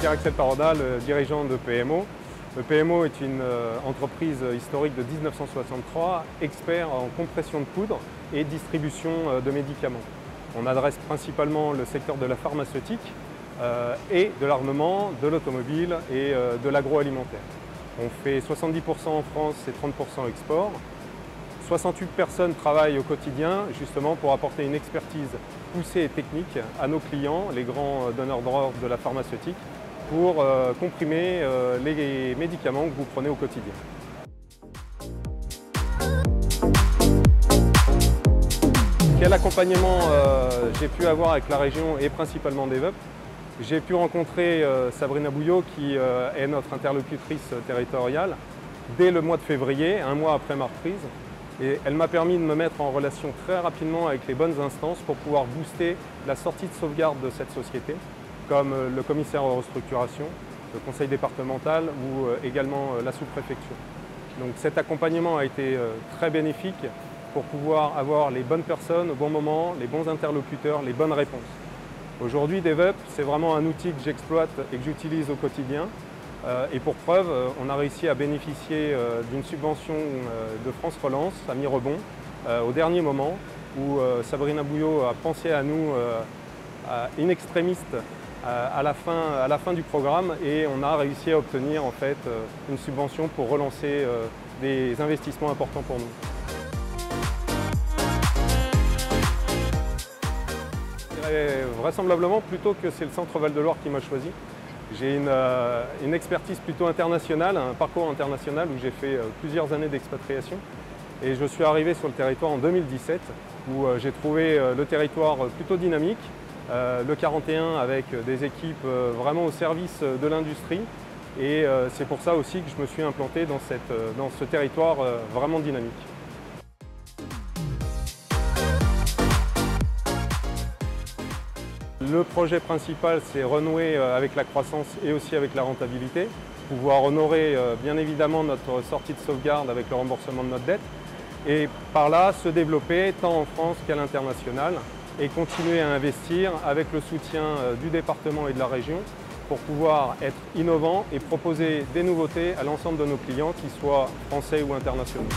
Pierre-Axel Paroda, le dirigeant de PMO. Le PMO est une entreprise historique de 1963, expert en compression de poudre et distribution de médicaments. On adresse principalement le secteur de la pharmaceutique et de l'armement, de l'automobile et de l'agroalimentaire. On fait 70% en France et 30% export. 68 personnes travaillent au quotidien justement pour apporter une expertise poussée et technique à nos clients, les grands donneurs d'ordre de la pharmaceutique, pour comprimer les médicaments que vous prenez au quotidien. Quel accompagnement j'ai pu avoir avec la région et principalement DEVEP? J'ai pu rencontrer Sabrina Bouillot qui est notre interlocutrice territoriale dès le mois de février, un mois après ma reprise. Et elle m'a permis de me mettre en relation très rapidement avec les bonnes instances pour pouvoir booster la sortie de sauvegarde de cette société, comme le commissaire aux restructurations, le conseil départemental ou également la sous-préfecture. Donc cet accompagnement a été très bénéfique pour pouvoir avoir les bonnes personnes au bon moment, les bons interlocuteurs, les bonnes réponses. Aujourd'hui, DEVEP, c'est vraiment un outil que j'exploite et que j'utilise au quotidien. Et pour preuve, on a réussi à bénéficier d'une subvention de France Relance à mi-rebond au dernier moment où Sabrina Bouillot a pensé à nous in extremis à la fin du programme et on a réussi à obtenir en fait une subvention pour relancer des investissements importants pour nous. Je dirais vraisemblablement plutôt que c'est le Centre Val-de-Loire qui m'a choisi. J'ai une expertise plutôt internationale, un parcours international où j'ai fait plusieurs années d'expatriation. Et je suis arrivé sur le territoire en 2017 où j'ai trouvé le territoire plutôt dynamique, le 41 avec des équipes vraiment au service de l'industrie. Et c'est pour ça aussi que je me suis implanté dans ce territoire vraiment dynamique. Le projet principal, c'est renouer avec la croissance et aussi avec la rentabilité, pouvoir honorer bien évidemment notre sortie de sauvegarde avec le remboursement de notre dette et par là se développer tant en France qu'à l'international et continuer à investir avec le soutien du département et de la région pour pouvoir être innovant et proposer des nouveautés à l'ensemble de nos clients, qu'ils soient français ou internationaux.